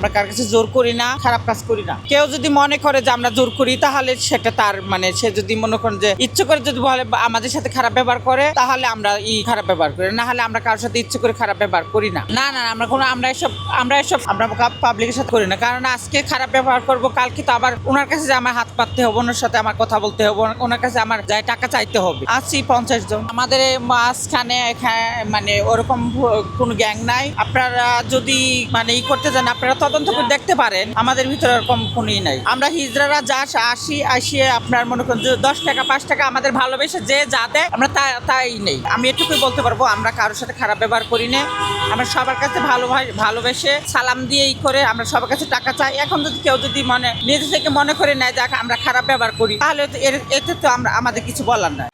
আমরা কার কাছে জোর করি না, খারাপ কাজ করি না। কেউ যদি মনে করে যে আমরা জোর করি তাহলে সেটা তার মানে সে যদি মনে করেন যে ইচ্ছে করে যদি বলে আমাদের সাথে খারাপ ব্যবহার করে তাহলে আমরা খারাপ ব্যবহার করি, না হলে আমরা কারোর সাথে ইচ্ছে করে খারাপ ব্যবহার করি না। না না আমরা এসব পাবলিকের সাথে করি না, কারণ আজকে খারাপ ব্যবহার করব, কালকে তো আবার ওনার কাছে যে আমার হাত পাততে হবে, ওনার সাথে আমার কথা বলতে হবে, ওনার কাছে আমার যাই টাকা চাইতে হবে। আছি 50 জন আমাদের মাঝখানে, মানে ওরকম কোনো গ্যাং নাই। আপনারা যদি মানে করতে যান আপনারা তদন্ত করে দেখতে পারেন, আমাদের ভিতরে এরকম কোনোই নাই। আমরা হিজড়ারা যা আসিয়ে আপনার মনে করেন 10 টাকা 5 টাকা আমাদের ভালোবেসে যে যা দেয় আমরা তাই নেই। আমি এটুকুই বলতে পারবো, আমরা কারোর সাথে খারাপ ব্যবহার করি না। আমরা সবার কাছে ভালোবেসে সালাম দিয়ে করে আমরা সবার কাছে টাকা চাই। এখন যদি কেউ যদি নিজে থেকে মনে করে নেয় যে আমরা খারাপ ব্যবহার করি তাহলে এতে তো আমাদের কিছু বলার নাই।